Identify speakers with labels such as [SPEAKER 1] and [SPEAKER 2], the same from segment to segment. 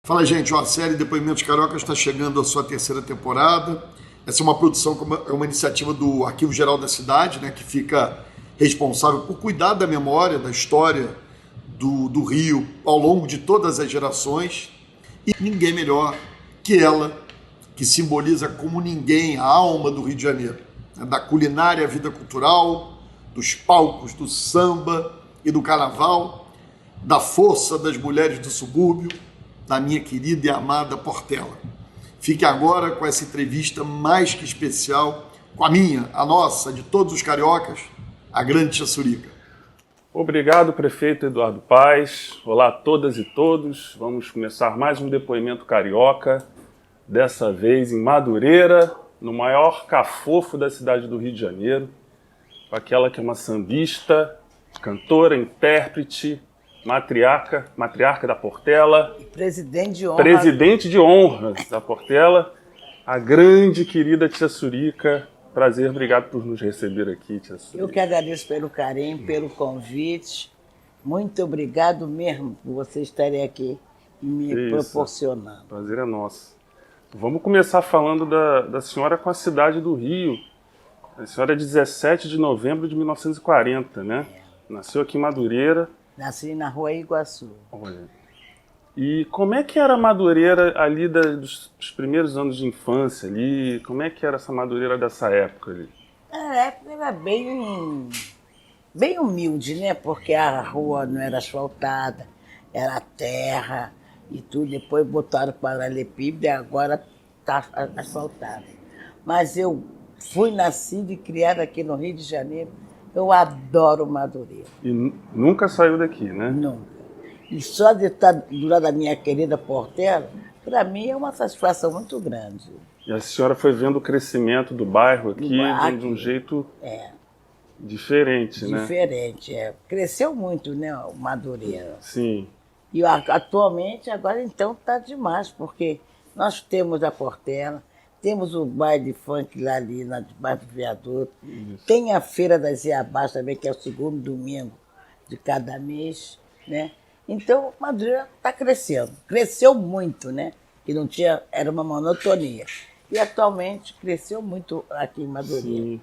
[SPEAKER 1] Fala, gente, ó, a série Depoimentos Cariocas está chegando à sua terceira temporada. Essa é uma produção, é uma iniciativa do Arquivo Geral da Cidade, né, que fica responsável por cuidar da memória, da história do Rio ao longo de todas as gerações. E ninguém melhor que ela, que simboliza como ninguém a alma do Rio de Janeiro, né, da culinária à vida cultural, dos palcos do samba e do carnaval, da força das mulheres do subúrbio, da minha querida e amada Portela. Fique agora com essa entrevista mais que especial com a minha, a nossa, de todos os cariocas, a grande Tia Surica.
[SPEAKER 2] Obrigado, prefeito Eduardo Paes. Olá a todas e todos. Vamos começar mais um depoimento carioca, dessa vez em Madureira, no maior cafofo da cidade do Rio de Janeiro, com aquela que é uma sambista, cantora, intérprete, matriarca da Portela.
[SPEAKER 3] Presidente de honra.
[SPEAKER 2] Presidente de honra da Portela, a grande querida Tia Surica. Prazer, obrigado por nos receber aqui, Tia Surica.
[SPEAKER 3] Eu que agradeço pelo carinho, pelo convite. Muito obrigado mesmo por vocês estarem aqui me proporcionando.
[SPEAKER 2] Prazer é nosso. Vamos começar falando da senhora com a cidade do Rio. A senhora é 17 de novembro de 1940, né? Nasceu aqui em Madureira.
[SPEAKER 3] Nasci na Rua Iguaçu.
[SPEAKER 2] Olha. E como é que era a Madureira ali dos primeiros anos de infância ali? Como é que era essa Madureira dessa época ali?
[SPEAKER 3] A época era bem humilde, né? Porque a rua não era asfaltada, era terra e tudo. Depois botaram paralelepípedo e agora está asfaltado. Mas eu fui nascida e criada aqui no Rio de Janeiro. Eu adoro Madureira.
[SPEAKER 2] E nunca saiu daqui, né?
[SPEAKER 3] Nunca. E só de estar do lado da minha querida Portela, para mim é uma satisfação muito grande.
[SPEAKER 2] E a senhora foi vendo o crescimento do bairro aqui de um jeito diferente, né?
[SPEAKER 3] Diferente, é. Cresceu muito, né, o Madureira.
[SPEAKER 2] Sim.
[SPEAKER 3] E atualmente, agora então, está demais, porque nós temos a Portela, temos o baile de funk lá ali, debaixo do viaduto. Isso. Tem a Feira das Iabás também, que é o segundo domingo de cada mês, né? Então, Madureira está crescendo. Cresceu muito, né? E não tinha, era uma monotonia. E atualmente cresceu muito aqui em Madureira.
[SPEAKER 2] Sim.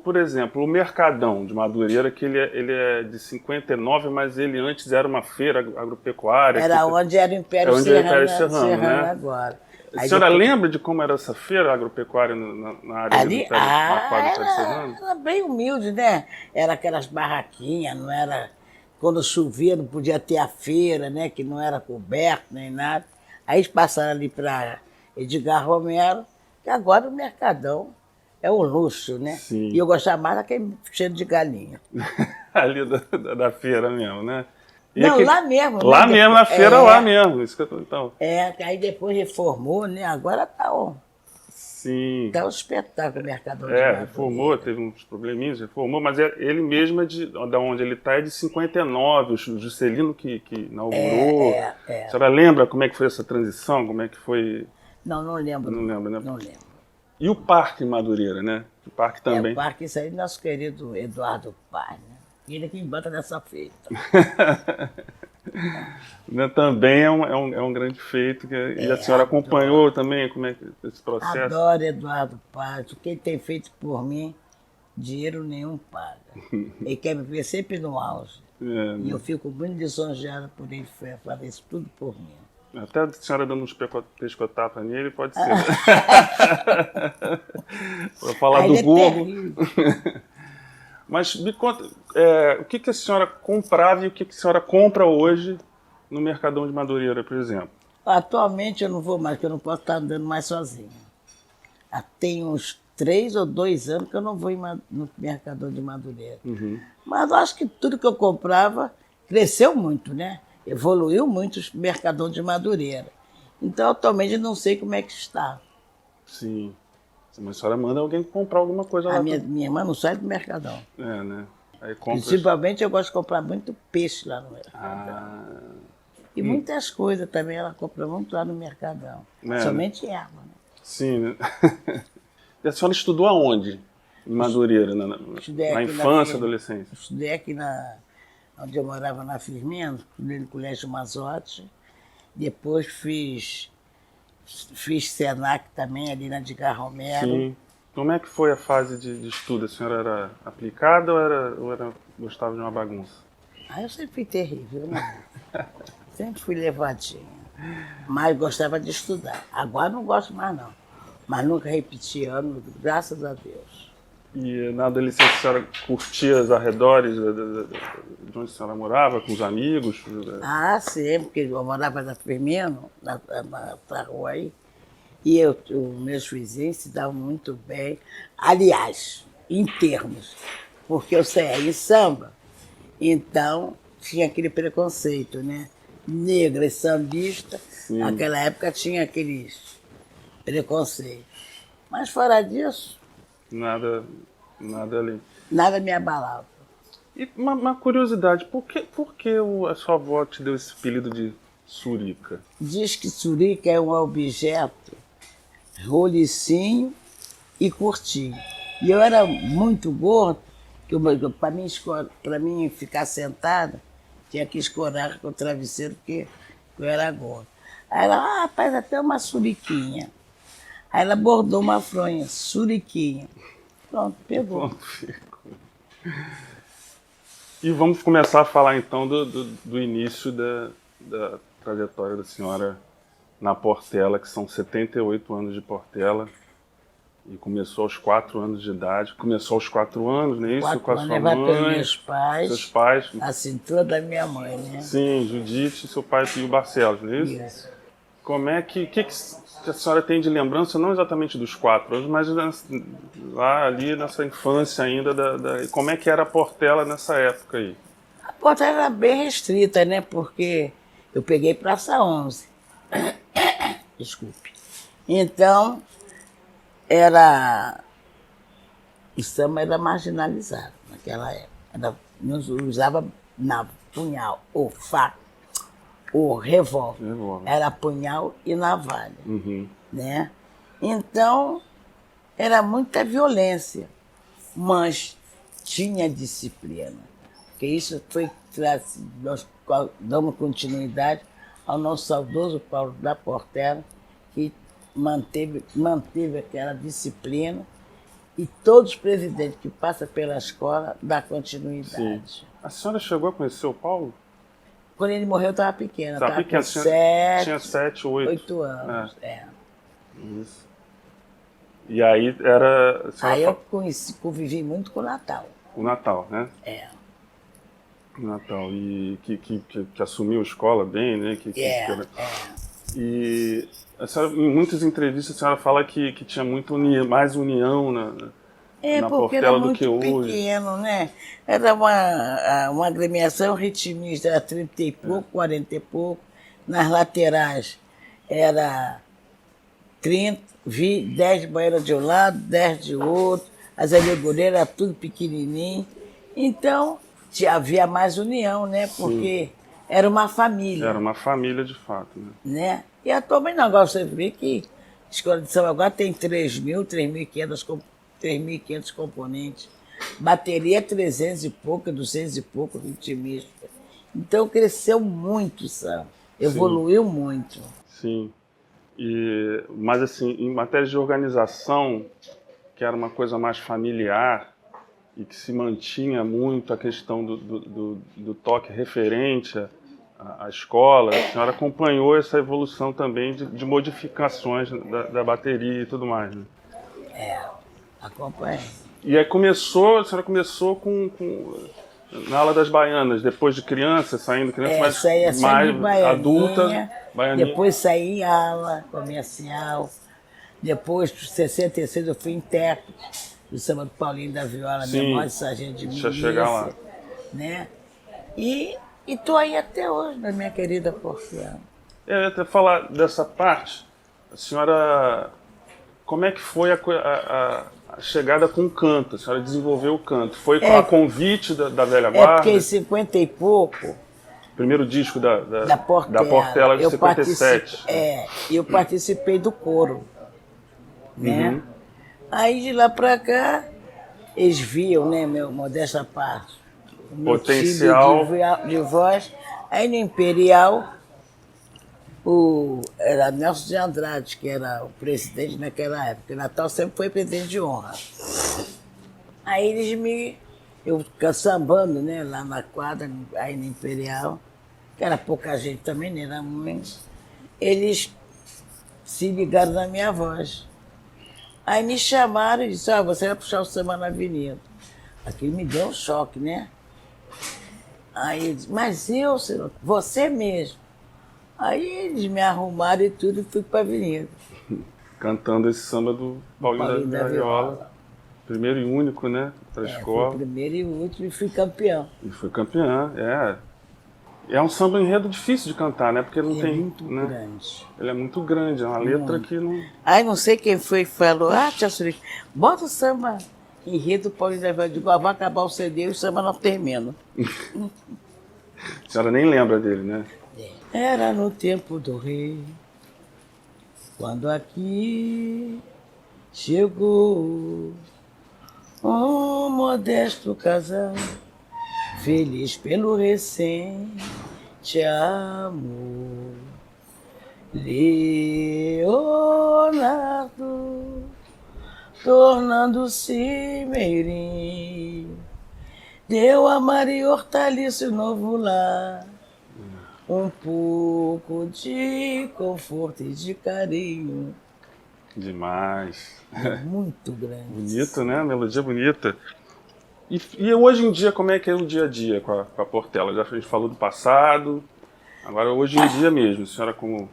[SPEAKER 2] Por exemplo, o Mercadão de Madureira, que ele é de 59, mas ele antes era uma feira agropecuária.
[SPEAKER 3] Era onde era o Império Serrano,
[SPEAKER 2] né?
[SPEAKER 3] Agora.
[SPEAKER 2] A senhora lembra de como era essa feira agropecuária na área do Império Serrano?
[SPEAKER 3] Era bem humilde, né? Era aquelas barraquinhas, não era... Quando chovia não podia ter a feira, né? Que não era coberto nem nada. Aí eles passaram ali para Edgar Romero, que agora o Mercadão é um luxo, né?
[SPEAKER 2] Sim.
[SPEAKER 3] E eu gostava mais daquele cheiro de galinha.
[SPEAKER 2] Ali da feira mesmo, né? E
[SPEAKER 3] não,
[SPEAKER 2] aqui,
[SPEAKER 3] lá mesmo.
[SPEAKER 2] Lá
[SPEAKER 3] né?
[SPEAKER 2] mesmo, na feira, lá mesmo. Isso que eu tô, então.
[SPEAKER 3] Aí depois reformou, né? Agora tá
[SPEAKER 2] Sim.
[SPEAKER 3] Tá um espetáculo o Mercadão de Madureira.
[SPEAKER 2] Reformou, teve uns probleminhas, reformou, mas ele mesmo da onde ele está é de 59, o Juscelino que inaugurou. A senhora lembra como é que foi essa transição, como é que foi?
[SPEAKER 3] Não lembro.
[SPEAKER 2] Não lembra, né?
[SPEAKER 3] Não lembro.
[SPEAKER 2] E o Parque Madureira, né? O parque também.
[SPEAKER 3] O parque, isso aí, nosso querido Eduardo Paes, né? Ele que bota nessa feita.
[SPEAKER 2] Também é um grande feito. E a senhora acompanhou também como é que esse processo?
[SPEAKER 3] Adoro Eduardo Paes. O que ele tem feito por mim, dinheiro nenhum paga. Ele quer me ver sempre no auge. E eu fico muito lisonjeada por ele fazer isso tudo por mim.
[SPEAKER 2] Até a senhora dando uns pescotapas nele, pode ser. Para falar do burro. Mas me conta, o que a senhora comprava e o que a senhora compra hoje no Mercadão de Madureira, por exemplo?
[SPEAKER 3] Atualmente eu não vou mais, porque eu não posso estar andando mais sozinha. Tem uns 3 ou 2 anos que eu não vou no Mercadão de Madureira.
[SPEAKER 2] Uhum.
[SPEAKER 3] Mas eu acho que tudo que eu comprava cresceu muito, né? Evoluiu muito o Mercadão de Madureira. Então, atualmente, eu não sei como é que está.
[SPEAKER 2] Sim. Mas a senhora manda alguém comprar alguma coisa lá.
[SPEAKER 3] Minha irmã não sai do Mercadão.
[SPEAKER 2] Né? Aí compra...
[SPEAKER 3] Principalmente, eu gosto de comprar muito peixe lá no Mercadão. E muitas coisas também ela compra muito lá no Mercadão. Somente erva, né?
[SPEAKER 2] Sim, né? E a senhora estudou aonde? Em Madureira, na infância e adolescência?
[SPEAKER 3] Estudei aqui onde eu morava na Firmino, no Colégio Mazotti. Depois fiz Senac também, ali na Edgar Romero.
[SPEAKER 2] Sim. Como é que foi a fase de estudo? A senhora era aplicada ou gostava de uma bagunça?
[SPEAKER 3] Eu sempre fui terrível, né? Sempre fui levadinha. Mas gostava de estudar. Agora não gosto mais, não. Mas nunca repeti ano, graças a Deus.
[SPEAKER 2] E na adolescência a senhora curtia os arredores de onde a senhora morava, com os amigos?
[SPEAKER 3] Sempre, porque eu morava na Firmino, na rua aí. E os meus vizinhos se davam muito bem. Aliás, em termos, porque eu saía em samba, então tinha aquele preconceito, né? Negra e sambista,
[SPEAKER 2] Sim.
[SPEAKER 3] naquela época tinha aqueles preconceitos. Mas fora disso,
[SPEAKER 2] Nada ali.
[SPEAKER 3] nada me abalava.
[SPEAKER 2] E uma curiosidade, por que a sua avó te deu esse apelido de Surica?
[SPEAKER 3] Diz que surica é um objeto rolicinho e curtinho. E eu era muito gordo, que para mim ficar sentada, tinha que escorar com o travesseiro, porque eu era gordo. Aí ela, rapaz, até uma suriquinha. Aí ela bordou uma fronha, suriquinha. Pronto, pegou.
[SPEAKER 2] Pronto, fico. E vamos começar a falar então do início da trajetória da senhora na Portela, que são 78 anos de Portela. E começou aos 4 anos de idade. Começou aos 4 anos, não é isso? Com a sua
[SPEAKER 3] Levado pelos
[SPEAKER 2] mãe,
[SPEAKER 3] meus pais,
[SPEAKER 2] seus pais.
[SPEAKER 3] a cintura da minha mãe, né?
[SPEAKER 2] Sim, Judite, seu pai Pio Barcelos, não é isso?
[SPEAKER 3] Isso.
[SPEAKER 2] Como é que a senhora tem de lembrança, não exatamente dos 4 anos, mas lá ali nessa infância ainda, como é que era a Portela nessa época aí?
[SPEAKER 3] A Portela era bem restrita, né? Porque eu peguei Praça 11. Desculpe. Então, o samba era marginalizado naquela época. Não usava punhal ou faca ou revólver. Era punhal e navalha.
[SPEAKER 2] Uhum.
[SPEAKER 3] Né? Então, era muita violência, mas tinha disciplina. Porque isso foi, nós damos continuidade ao nosso saudoso Paulo da Portela, que manteve aquela disciplina, e todos os presidentes que passam pela escola dão continuidade.
[SPEAKER 2] Sim. A senhora chegou a conhecer o Paulo?
[SPEAKER 3] Quando ele morreu, eu estava pequena.
[SPEAKER 2] Estava pequena, tinha 7, 8
[SPEAKER 3] anos.
[SPEAKER 2] Isso. E aí era...
[SPEAKER 3] Aí eu convivi muito com o Natal.
[SPEAKER 2] O Natal, né? O Natal. E que assumiu a escola bem, né? E a senhora, em muitas entrevistas a senhora fala que tinha mais união na Portela do que hoje.
[SPEAKER 3] Porque era muito pequeno, né? Era uma agremiação ritmista, era 30 e pouco, 40 e pouco. Nas laterais era 30, 10 banheiros de um lado, 10 de outro. As alegorias eram tudo pequenininho. Então, havia mais união, né? Porque era uma família.
[SPEAKER 2] Era uma família de fato,
[SPEAKER 3] né? E atualmente agora você vê que a escola de samba agora tem 3.500 componentes. Bateria 300 e pouco, 200 e pouco, ritmista. Então cresceu muito o samba, evoluiu muito.
[SPEAKER 2] Sim. Mas assim, em matéria de organização, que era uma coisa mais familiar e que se mantinha muito a questão do toque referente à escola, a senhora acompanhou essa evolução também de modificações da bateria e tudo mais, né?
[SPEAKER 3] Acompanhei.
[SPEAKER 2] E aí a senhora começou na ala das baianas, depois de criança, saindo mais adulta. Baianinha.
[SPEAKER 3] Depois saí em ala comercial. Depois, em 66, eu fui intérprete do samba do Paulinho da Viola, memória de sargento de milícia.
[SPEAKER 2] Chegar lá.
[SPEAKER 3] Né? E estou aí até hoje, na minha querida Portela.
[SPEAKER 2] Eu ia até falar dessa parte. A senhora, como é que foi a chegada com o canto? A senhora desenvolveu o canto. Foi a convite da velha guarda?
[SPEAKER 3] Porque em 50 e pouco...
[SPEAKER 2] Primeiro disco da
[SPEAKER 3] Portela.
[SPEAKER 2] Da Portela de 57.
[SPEAKER 3] Eu participei do coro. Né?
[SPEAKER 2] Uhum.
[SPEAKER 3] Aí de lá pra cá, eles viam, né, meu modesta parte, o meu
[SPEAKER 2] potencial
[SPEAKER 3] de voz. Aí no Imperial, Era Nelson de Andrade, que era o presidente naquela época. Natal sempre foi presidente de honra. Aí eu sambando, né, lá na quadra, aí na Imperial, que era pouca gente também, nem era muito, eles se ligaram na minha voz. Aí me chamaram e disseram, você vai puxar o samba na avenida. Aquilo me deu um choque, né? Aí eu disse, mas eu, senhor, você mesmo. Aí eles me arrumaram e tudo e fui para a avenida.
[SPEAKER 2] Cantando esse samba do Paulinho da Viola. Primeiro e único, né? Para a escola.
[SPEAKER 3] Fui primeiro e último e fui campeão.
[SPEAKER 2] E foi campeã, É um samba enredo difícil de cantar, né? Porque não tem.
[SPEAKER 3] É muito
[SPEAKER 2] né?
[SPEAKER 3] grande.
[SPEAKER 2] Ele é muito grande, é uma letra que não.
[SPEAKER 3] Aí não sei quem foi que falou, tia Surica, bota o samba enredo Paulinho da Viola. Eu digo, vai acabar o CD e o samba não termina.
[SPEAKER 2] A senhora nem lembra dele, né?
[SPEAKER 3] Era no tempo do rei, quando aqui chegou um modesto casal, feliz pelo recente amor. Leonardo, tornando-se meirinho, deu a Maria Hortaliça novo lar, um pouco de conforto e de carinho.
[SPEAKER 2] Demais.
[SPEAKER 3] Muito grande.
[SPEAKER 2] Bonito, né? Melodia bonita. E hoje em dia, como é que é o dia a dia com a Portela? Já a gente falou do passado, agora hoje em dia mesmo, a senhora como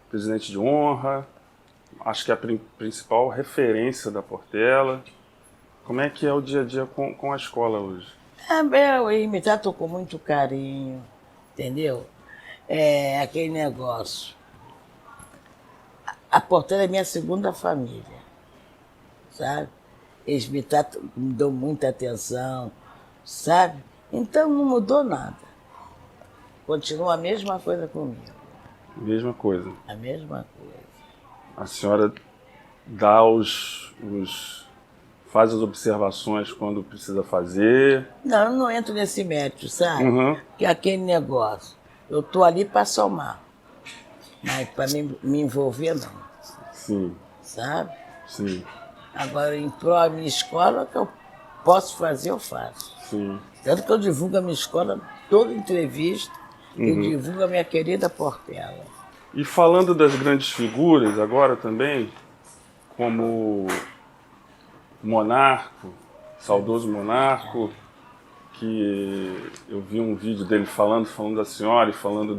[SPEAKER 2] presidente de honra, acho que é a principal referência da Portela. Como é que é o dia a dia com a escola hoje?
[SPEAKER 3] Eu me trato com muito carinho, entendeu? É aquele negócio. A Portela é minha segunda família, sabe? Eles me dão muita atenção, sabe? Então não mudou nada. Continua a mesma coisa comigo.
[SPEAKER 2] Mesma coisa.
[SPEAKER 3] A mesma coisa.
[SPEAKER 2] A senhora dá faz as observações quando precisa fazer.
[SPEAKER 3] Não, eu não entro nesse mérito, sabe?
[SPEAKER 2] Uhum.
[SPEAKER 3] Que é aquele negócio. Eu estou ali para somar, mas para me envolver, não.
[SPEAKER 2] Sim.
[SPEAKER 3] Sabe?
[SPEAKER 2] Sim.
[SPEAKER 3] Agora, em prol da minha escola, o que eu posso fazer, eu faço.
[SPEAKER 2] Sim.
[SPEAKER 3] Tanto que eu divulgo a minha escola, toda entrevista, eu divulgo a minha querida Portela.
[SPEAKER 2] E falando das grandes figuras agora também, como Monarco, saudoso Monarco, que eu vi um vídeo dele falando da senhora e falando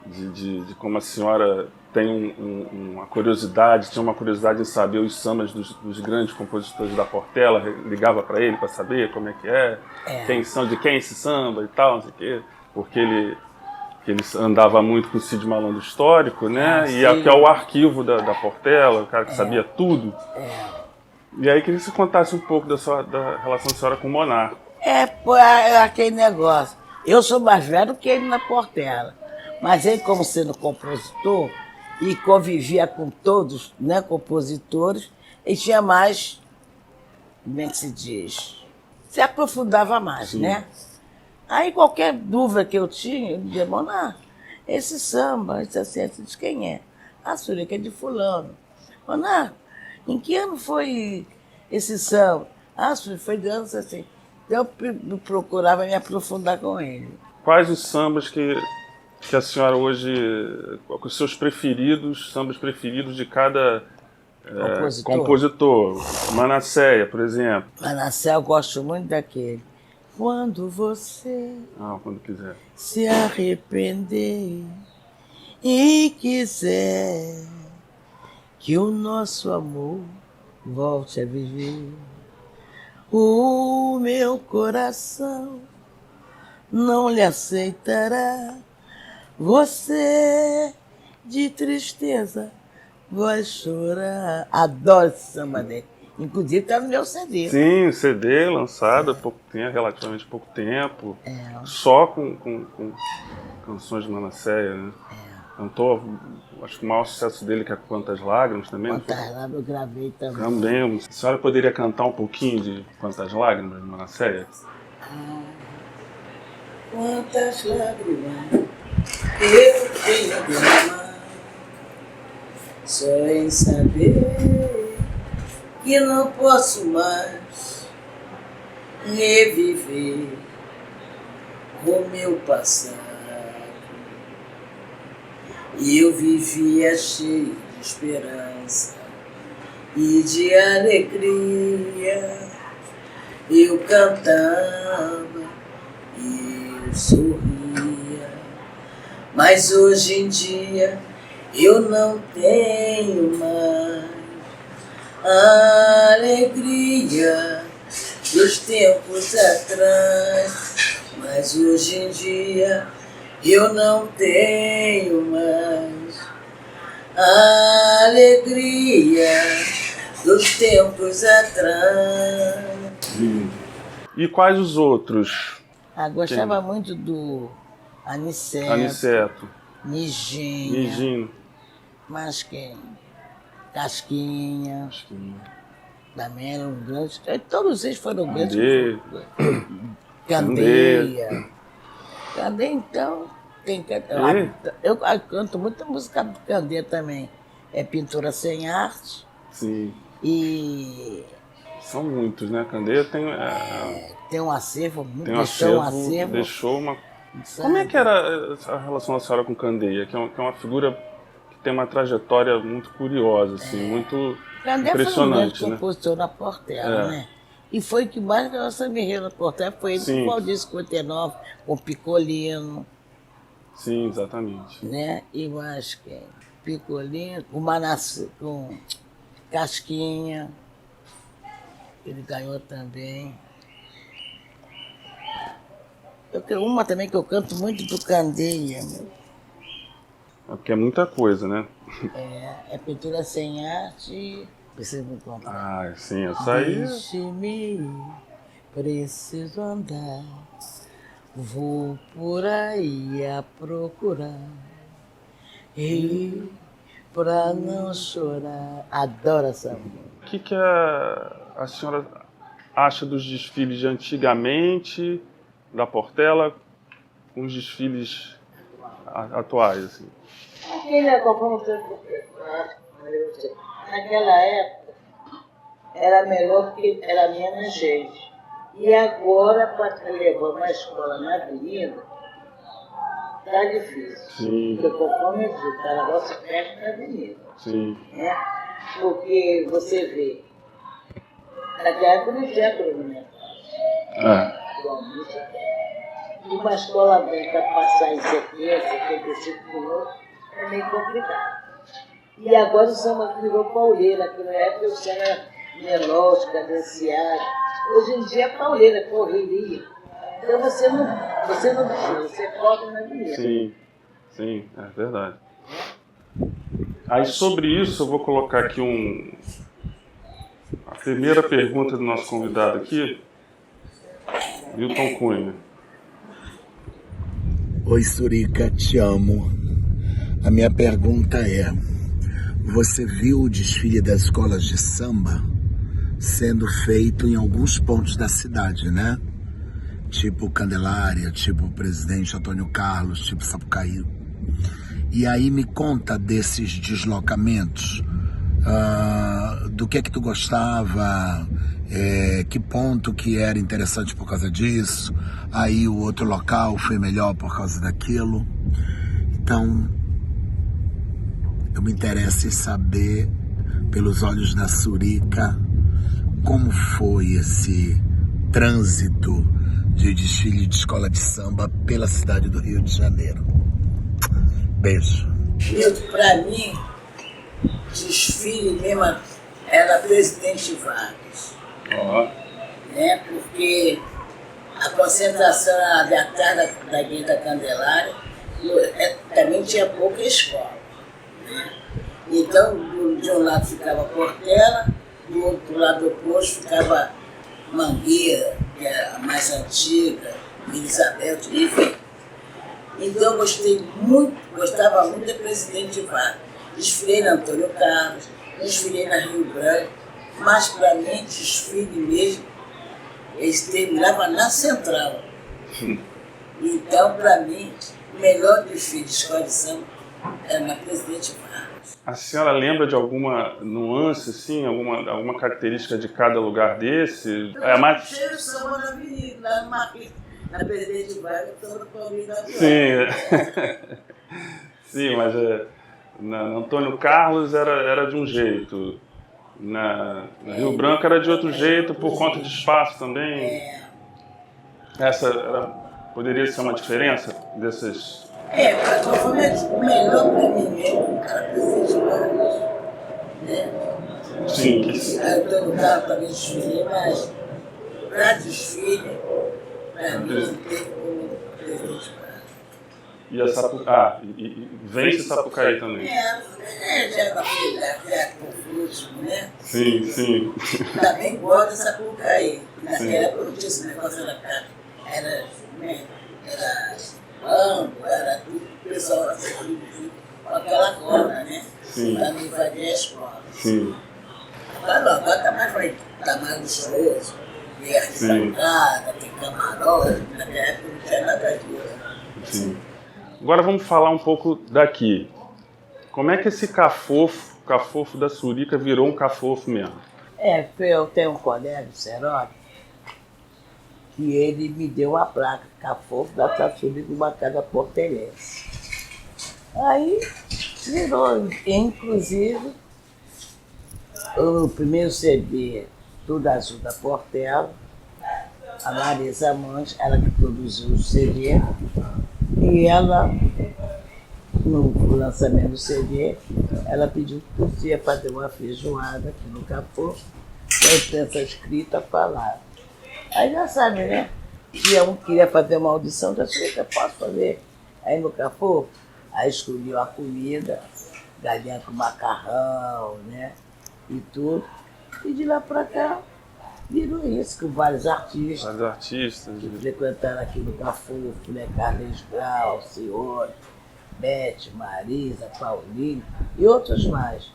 [SPEAKER 2] de como a senhora tem uma curiosidade, tinha uma curiosidade em saber os sambas dos grandes compositores da Portela, ligava para ele para saber como é que quem são, de quem esse samba e tal, não sei o quê, porque ele andava muito com o Cid Malandro histórico, né? E aqui é o arquivo da Portela, o cara que sabia tudo. E aí queria que você contasse um pouco da relação da senhora com o Monarco.
[SPEAKER 3] Aquele negócio. Eu sou mais velho que ele na Portela, mas ele, como sendo compositor, e convivia com todos, né, compositores, ele tinha mais, como é que se diz, se aprofundava mais,
[SPEAKER 2] Sim.
[SPEAKER 3] né? Aí qualquer dúvida que eu tinha, eu dizia, Monarco, esse samba, esse assim, você diz quem é? A Surica é de fulano. Monarco, em que ano foi esse samba? A Surica foi de anos assim. Então eu procurava me aprofundar com ele.
[SPEAKER 2] Quais os sambas que a senhora hoje, os seus preferidos, sambas preferidos de cada compositor? Manasseia, por exemplo.
[SPEAKER 3] Manasseia, eu gosto muito daquele. Quando você
[SPEAKER 2] quando quiser.
[SPEAKER 3] se arrepender e quiser que o nosso amor volte a viver, o meu coração não lhe aceitará. Você de tristeza vai chorar. Adoro esse samba dele. Inclusive está no meu CD.
[SPEAKER 2] Sim, o CD lançado há relativamente pouco tempo. Só com canções de Manasseia, né? Cantou, acho que o maior sucesso dele que é Quantas Lágrimas também.
[SPEAKER 3] Quantas Lágrimas eu gravei também.
[SPEAKER 2] Também. A senhora poderia cantar um pouquinho de Quantas Lágrimas de Manasseia?
[SPEAKER 3] Quantas lágrimas eu tenho derramado só em saber que não posso mais reviver o meu passado. E eu vivia cheio de esperança e de alegria. Eu cantava e eu sorria, mas hoje em dia eu não tenho mais a alegria dos tempos atrás. Mas hoje em dia eu não tenho mais a alegria dos tempos atrás.
[SPEAKER 2] E quais os outros?
[SPEAKER 3] Gostava muito do Aniceto,
[SPEAKER 2] Aniceto,
[SPEAKER 3] Nigino, mas quem? Casquinha. Também eram grandes. Todos eles foram grandes. Candeia. Candeia, então, tem que... Eu canto muita música do Candeia também. É Pintura Sem Arte.
[SPEAKER 2] Sim.
[SPEAKER 3] E...
[SPEAKER 2] São muitos, né? Candeia tem...
[SPEAKER 3] tem um acervo,
[SPEAKER 2] tem um acervo, deixou uma...
[SPEAKER 3] Sabe?
[SPEAKER 2] Como é que era a relação da senhora com Candeia? Que é uma figura que tem uma trajetória muito curiosa, assim, muito
[SPEAKER 3] Candeia
[SPEAKER 2] impressionante,
[SPEAKER 3] foi um grande compositor na Portela, né? E foi que mais que a nossa guerreira na Portela foi ele com o Valdir 59, com o Picolino.
[SPEAKER 2] Sim, exatamente.
[SPEAKER 3] Né? E mais quem? Picolino, o Manassé, com Casquinha, ele ganhou também. Uma também que eu canto muito do Candeia.
[SPEAKER 2] Porque é muita coisa, né?
[SPEAKER 3] É Pintura Sem Arte. Preciso me contar.
[SPEAKER 2] Sim, essa aí.
[SPEAKER 3] Deixe-me, preciso andar. Vou por aí a procurar. E pra não chorar. Adoro essa música.
[SPEAKER 2] O que a senhora acha dos desfiles de antigamente, da Portela, com os desfiles atuais, assim?
[SPEAKER 3] Naquela época era melhor porque era menos gente. E agora, para levar uma escola na avenida, tá difícil.
[SPEAKER 2] Sim.
[SPEAKER 3] Porque, como eu digo, tá negócio perto da avenida.
[SPEAKER 2] Sim.
[SPEAKER 3] Né? Porque você vê, naquela época não tinha argumento. E uma escola bem para passar em 70, 75 minutos é meio complicado. E agora o samba virou pauleira, que na época o samba era melódico, cadenciado. Hoje em dia é pauleira, correria. Então você não você foca na avenida.
[SPEAKER 2] Sim, é verdade. Aí sobre isso eu vou colocar aqui a primeira pergunta do nosso convidado aqui, Wilton Cunha.
[SPEAKER 4] Oi, Surica, te amo. A minha pergunta é: você viu o desfile das escolas de samba sendo feito em alguns pontos da cidade, né? Tipo Candelária, tipo Presidente Antônio Carlos, tipo Sapucaí. E aí me conta desses deslocamentos, do que tu gostava, que ponto que era interessante por causa disso, aí o outro local foi melhor por causa daquilo. Então, eu me interesso em saber, pelos olhos da Surica, como foi esse trânsito de desfile de escola de samba pela cidade do Rio de Janeiro. Beijo.
[SPEAKER 3] Para mim, desfile mesmo era Presidente Vargas. Né? Porque a concentração da tarde da Avenida Candelária também tinha pouca escola. Né? Então, de um lado ficava Portela, do outro lado oposto ficava Mangueira, que era a mais antiga, Elizabeth, enfim. Então eu gostava muito do Presidente Vargas. Desfilei na Antônio Carlos, desfilei na Rio Branco, mas para mim, desfile mesmo, eles terminavam na Central. Então, para mim, o melhor desfile de escola de samba Era na Presidente Vargas.
[SPEAKER 2] A senhora lembra de alguma nuance, assim, alguma característica de cada lugar desse? É mais...
[SPEAKER 3] Cheio de samba na avenida, lá no Marquês, na Presidente Vargas, samba do Palmeiras da Vila.
[SPEAKER 2] Sim, sim, mas na Antônio Carlos era de um jeito, na Rio Branco era de outro jeito, por conta de espaço também. Essa poderia ser uma diferença dessas...
[SPEAKER 3] Conforme o melhor para mim mesmo, o cara Presidente Vargas, né?
[SPEAKER 2] Sim.
[SPEAKER 3] Aí eu tô no carro para desfile, mas para desfile, para mim não teve como Presidente Vargas.
[SPEAKER 2] E a Sapucaí, vence Sapucaí também.
[SPEAKER 3] Já da filha, com último, né?
[SPEAKER 2] Sim, sim.
[SPEAKER 3] Também gosto da Sapucaí. Naquela época eu disse, o negócio era ângulo, era tudo, o pessoal assim, com aquela corda, né?
[SPEAKER 2] Sim.
[SPEAKER 3] Para não invadir a escola.
[SPEAKER 2] Sim.
[SPEAKER 3] Agora tá mais luxuoso, tem arquibancada, tem camarote, naquela época não tinha nada disso.
[SPEAKER 2] Sim. Agora vamos falar um pouco daqui. Como é que esse cafofo da Surica virou um cafofo mesmo?
[SPEAKER 3] Eu tenho um colega, o Serói, que ele me deu uma placa, cafofo da Surica, uma casa portelense. Aí virou, inclusive, o primeiro CD, Tudo Azul da Portela, a Marisa Monte, ela que produziu o CD, e ela, no lançamento do CD, ela pediu que podia fazer uma feijoada aqui no Capô, com a imprensa escrita falada. Aí já sabe, né? Se um queria fazer uma audição, já sei que eu posso fazer. Aí no Capô, aí escolheu a comida, galinha com macarrão, né? E tudo. E de lá pra cá, virou isso, com vários artistas.
[SPEAKER 2] Vários artistas.
[SPEAKER 3] Que frequentaram aqui no Cafufo, né? Carlos Grau, Senhor, Beth, Marisa, Paulinho e outros mais.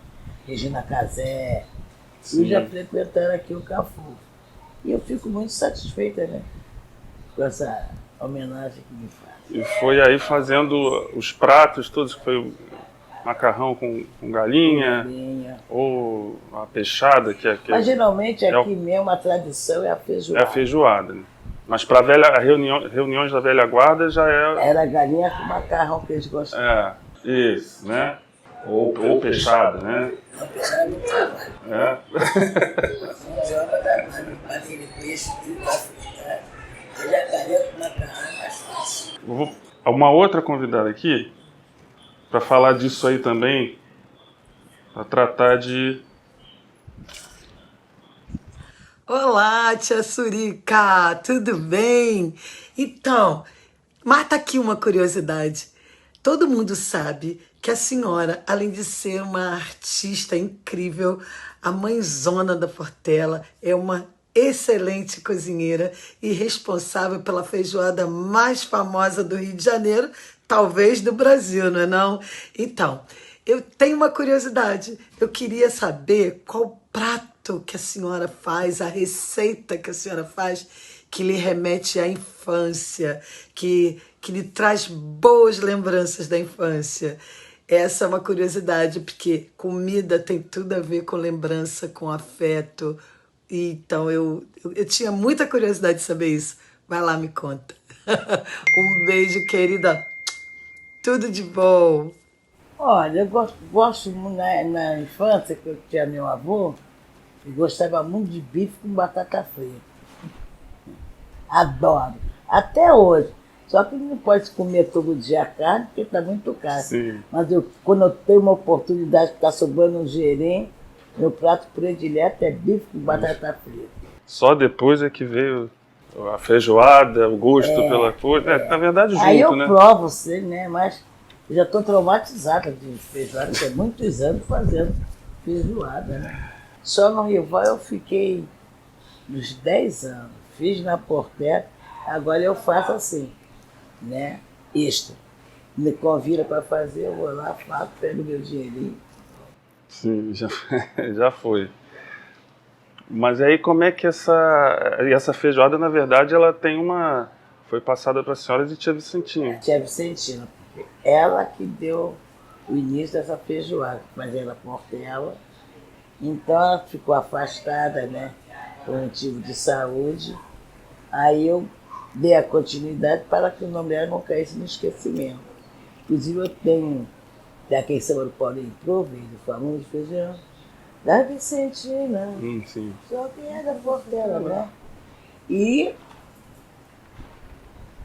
[SPEAKER 3] Regina Casé. E já frequentaram aqui o Cafufo. E eu fico muito satisfeita, né? Com essa homenagem que me faz.
[SPEAKER 2] E foi aí fazendo os pratos todos, que foi o macarrão com galinha, ou a peixada, que é...
[SPEAKER 3] Mas geralmente aqui mesmo a tradição é a feijoada.
[SPEAKER 2] É a feijoada, né? Mas para reuniões da velha guarda já é...
[SPEAKER 3] Era galinha com macarrão que eles gostavam.
[SPEAKER 2] Isso, né? Ou peixada, né?
[SPEAKER 3] Não peixada não trabalho. Não joga trabalho para aquele peixe que está fritar. Ele é galinha com macarrão é mais fácil.
[SPEAKER 2] Uma outra convidada aqui, para falar disso aí também, para tratar de...
[SPEAKER 5] Olá, tia Surica, tudo bem? Então, mata aqui uma curiosidade. Todo mundo sabe que a senhora, além de ser uma artista incrível, a mãezona da Portela, é uma excelente cozinheira e responsável pela feijoada mais famosa do Rio de Janeiro, talvez do Brasil, não é não? Então, eu tenho uma curiosidade. Eu queria saber qual prato que a senhora faz, a receita que a senhora faz, que lhe remete à infância, que lhe traz boas lembranças da infância. Essa é uma curiosidade, porque comida tem tudo a ver com lembrança, com afeto. Então, eu tinha muita curiosidade de saber isso. Vai lá, me conta. Um beijo, querida. Tudo de bom.
[SPEAKER 3] Olha, eu gosto na infância, que eu tinha meu avô, eu gostava muito de bife com batata frita. Adoro. Até hoje. Só que não pode comer todo dia a carne, porque está muito caro.
[SPEAKER 2] Sim.
[SPEAKER 3] Mas quando eu tenho uma oportunidade de estar sobrando um gerém, meu prato predileto é bife com batata frita.
[SPEAKER 2] Só depois é que veio a feijoada, o gosto pela coisa. Na verdade, junto,
[SPEAKER 3] aí eu
[SPEAKER 2] né?
[SPEAKER 3] provo, sei, né? Mas eu já estou traumatizada de feijoada, porque é muitos anos fazendo feijoada, né? Só no Rival eu fiquei uns 10 anos. Fiz na Portela, agora eu faço assim, né? Extra. Me convida para fazer, eu vou lá, faço, pego meu dinheirinho.
[SPEAKER 2] Sim, já foi. Mas aí como é que essa feijoada, na verdade, ela tem foi passada para a senhora de tia Vicentina.
[SPEAKER 3] Tia Vicentina, porque ela que deu o início dessa feijoada, mas ela Portela. Então ela ficou afastada, né, por motivo de saúde. Aí eu dei a continuidade para que o nome dela não caísse no esquecimento. Inclusive eu tenho daquele samba do Paulinho Provido, o famoso feijão da Vicentina,
[SPEAKER 2] Sim.
[SPEAKER 3] só que é da Portela, né? E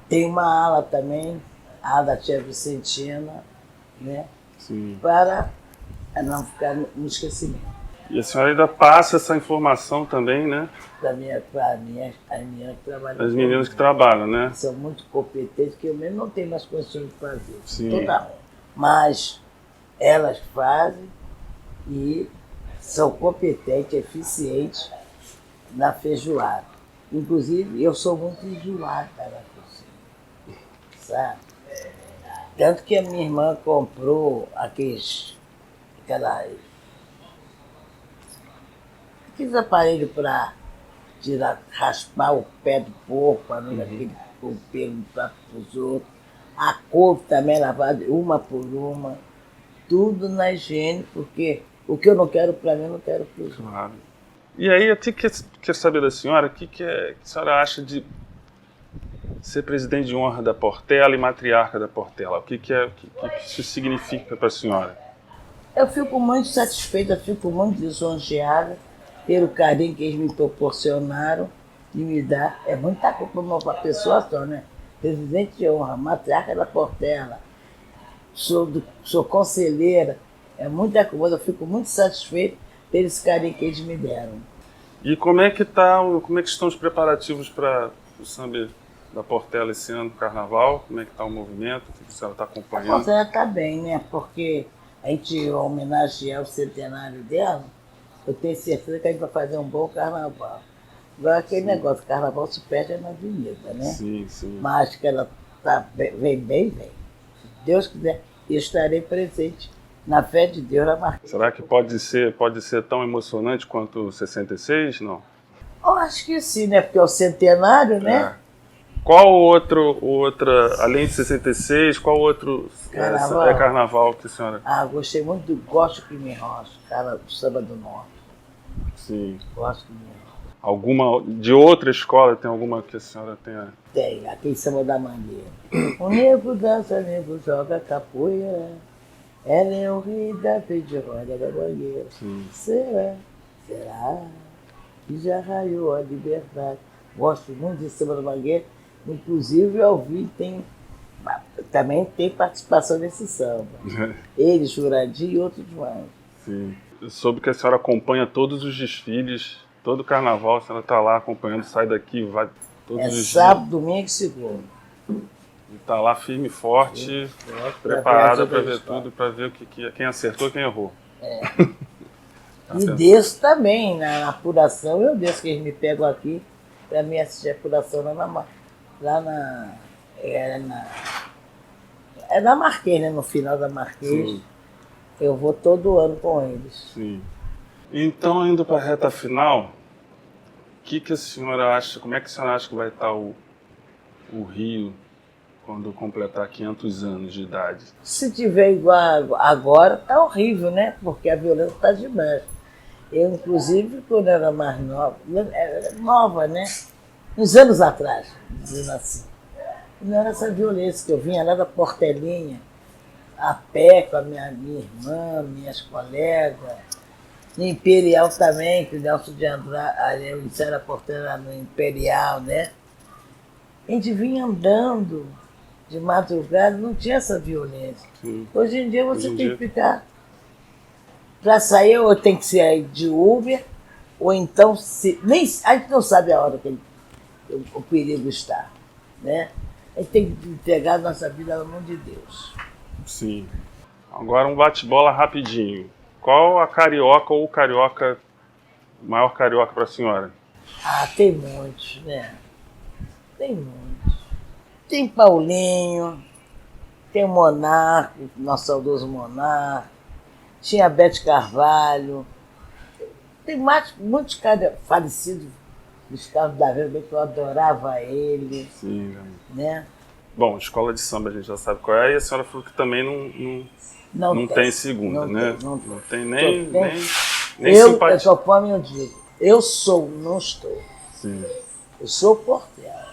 [SPEAKER 3] tem uma ala também, a ala da tia Vicentina, né?
[SPEAKER 2] Sim.
[SPEAKER 3] Para não ficar no esquecimento.
[SPEAKER 2] E a senhora ainda passa essa informação também, né?
[SPEAKER 3] Para as meninas que trabalham.
[SPEAKER 2] As meninas que trabalham, né?
[SPEAKER 3] São muito competentes, que eu mesmo não tenho mais condições de fazer.
[SPEAKER 2] Sim.
[SPEAKER 3] Toda hora. Mas elas fazem e são competentes, eficientes na feijoada. Inclusive, eu sou muito enjoada na cozinha, sabe? Tanto que a minha irmã comprou aqueles aparelhos para raspar o pé do porco, para não aquele o pelo para os outros. A couve também lavada uma por uma. Tudo na higiene, porque o que eu não quero para mim, eu não quero para os outros.
[SPEAKER 2] Claro. E aí, eu quero saber da senhora, o que a senhora acha de ser presidente de honra da Portela e matriarca da Portela? O que isso significa para a senhora?
[SPEAKER 3] Eu fico muito satisfeita, fico muito lisonjeada pelo carinho que eles me proporcionaram de me dar. É muita coisa para uma pessoa só, né? Presidente de honra, matriarca da Portela, sou conselheira, é muita coisa. Eu fico muito satisfeita pelo esse carinho que eles me deram.
[SPEAKER 2] E como é que estão os preparativos para o samba da Portela esse ano, carnaval? Como é que está o movimento? O que a senhora está
[SPEAKER 3] A
[SPEAKER 2] acompanhando?
[SPEAKER 3] Portela está bem, né? Porque a gente homenagear o centenário dela, eu tenho certeza que a gente vai fazer um bom carnaval. Agora aquele negócio, carnaval se perde na avenida, né?
[SPEAKER 2] Sim, sim.
[SPEAKER 3] Mas acho que ela vem bem. Se Deus quiser, eu estarei presente na fé de Deus na Marquês.
[SPEAKER 2] Será que pode ser tão emocionante quanto o 66? Não.
[SPEAKER 3] Eu acho que sim, né? Porque é o centenário, né?
[SPEAKER 2] É. Qual outra, além de 66, qual outro carnaval que a senhora...
[SPEAKER 3] Gostei muito do Gosto que me rocha, cara, do Samba do Norte.
[SPEAKER 2] Sim.
[SPEAKER 3] Gosto que me rocha.
[SPEAKER 2] Alguma de outra escola, tem alguma que a senhora tenha...
[SPEAKER 3] Tem, aquele Samba da Mangueira. O nego dança, o nego joga capoeira. Ela é o rei da de roda da Mangueira.
[SPEAKER 2] Sim.
[SPEAKER 3] Será que já raiou a liberdade? Gosto muito de Samba da Mangueira. Inclusive, eu ouvi, também tem participação nesse samba. Ele, Jurandir e outros mais.
[SPEAKER 2] Sim. Eu soube que a senhora acompanha todos os desfiles, todo carnaval, a senhora está lá acompanhando, sai daqui, vai todos os dias.
[SPEAKER 3] Sábado, domingo e segunda.
[SPEAKER 2] E está lá firme e forte, preparada para ver tudo, para ver quem acertou e quem errou.
[SPEAKER 3] E desço também, na apuração, eu desço que eles me pegam aqui para mim assistir a apuração é na Marquês, né? No final da Marquês.
[SPEAKER 2] Sim.
[SPEAKER 3] Eu vou todo ano com eles.
[SPEAKER 2] Sim. Então, indo para a reta final, que a senhora acha, como é que a senhora acha que vai estar o Rio quando completar 500 anos de idade?
[SPEAKER 3] Se tiver igual agora, tá horrível, né? Porque a violência está demais. Eu, inclusive, quando era mais nova, era nova, né? Uns anos atrás, dizendo assim. Não era essa violência que eu vinha lá da Portelinha, a pé com a minha irmã, minhas colegas, no Imperial também, que o Nelson de Andrade, eu disse a Portela no Imperial, né? A gente vinha andando de madrugada, não tinha essa violência.
[SPEAKER 2] Sim.
[SPEAKER 3] Hoje em dia você tem que ficar. Para sair, ou tem que sair de Uber, ou então, a gente não sabe a hora que o perigo está, né? A gente tem que entregar a nossa vida na mão de Deus.
[SPEAKER 2] Sim. Agora um bate-bola rapidinho. Qual a carioca ou o carioca, o maior carioca para a senhora?
[SPEAKER 3] Tem muitos, né? Tem muitos. Tem Paulinho, tem o Monarco, nosso saudoso Monarco, tinha a Bete Carvalho, tem muitos caras falecidos, Gustavo da Vila, que eu adorava ele.
[SPEAKER 2] Sim.
[SPEAKER 3] Né?
[SPEAKER 2] Bom, escola de samba a gente já sabe qual é, e a senhora falou que também não tem segunda, né?
[SPEAKER 3] Não
[SPEAKER 2] tem
[SPEAKER 3] tem.
[SPEAKER 2] nem
[SPEAKER 3] Eu,
[SPEAKER 2] simpatia.
[SPEAKER 3] conforme eu digo, eu sou, não estou.
[SPEAKER 2] Sim,
[SPEAKER 3] Eu sou Portela.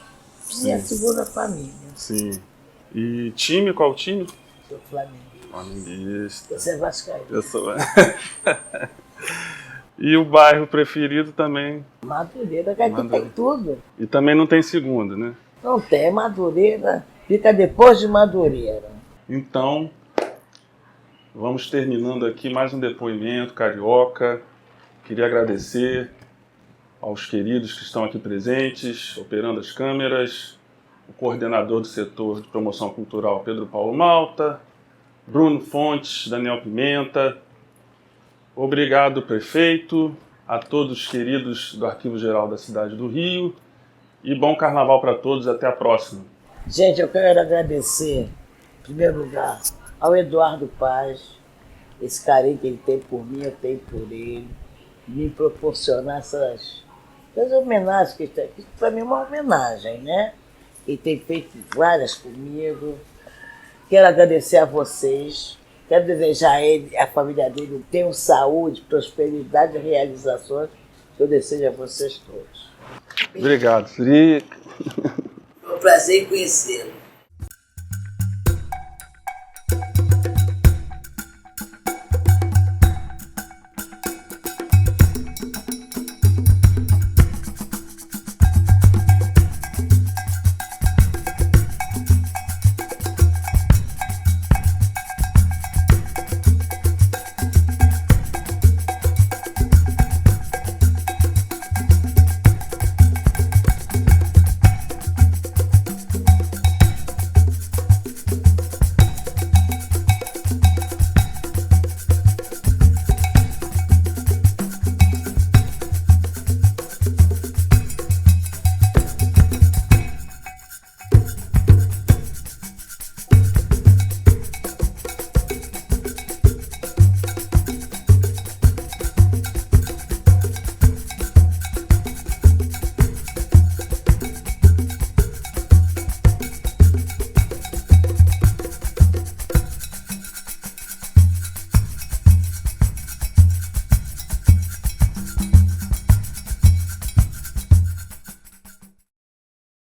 [SPEAKER 3] Minha
[SPEAKER 2] Sim.
[SPEAKER 3] segunda família.
[SPEAKER 2] sim. E time, qual time?
[SPEAKER 3] Sou Flamengo.
[SPEAKER 2] Flamenguista.
[SPEAKER 3] Você é vascaíno.
[SPEAKER 2] Eu sou. E o bairro preferido também.
[SPEAKER 3] Madureira, que aqui
[SPEAKER 2] Madureira.
[SPEAKER 3] tem tudo.
[SPEAKER 2] E também não tem segunda, né?
[SPEAKER 3] Não tem, Madureira fica depois de Madureira.
[SPEAKER 2] Então, vamos terminando aqui mais um depoimento carioca. Queria agradecer aos queridos que estão aqui presentes, operando as câmeras, o coordenador do setor de promoção cultural, Pedro Paulo Malta, Bruno Fontes, Daniel Pimenta. Obrigado, prefeito, a todos os queridos do Arquivo Geral da cidade do Rio, e bom carnaval para todos, até a próxima.
[SPEAKER 3] Gente, eu quero agradecer, em primeiro lugar, ao Eduardo Paz, esse carinho que ele tem por mim, eu tenho por ele, me proporcionar essas homenagens que para mim é uma homenagem, né? Ele tem feito várias comigo. Quero agradecer a vocês, quero desejar a ele, a família dele, tenham saúde, prosperidade e realizações, que eu desejo a vocês todos.
[SPEAKER 2] Obrigado, Sri.
[SPEAKER 3] Foi um prazer em conhecê-lo.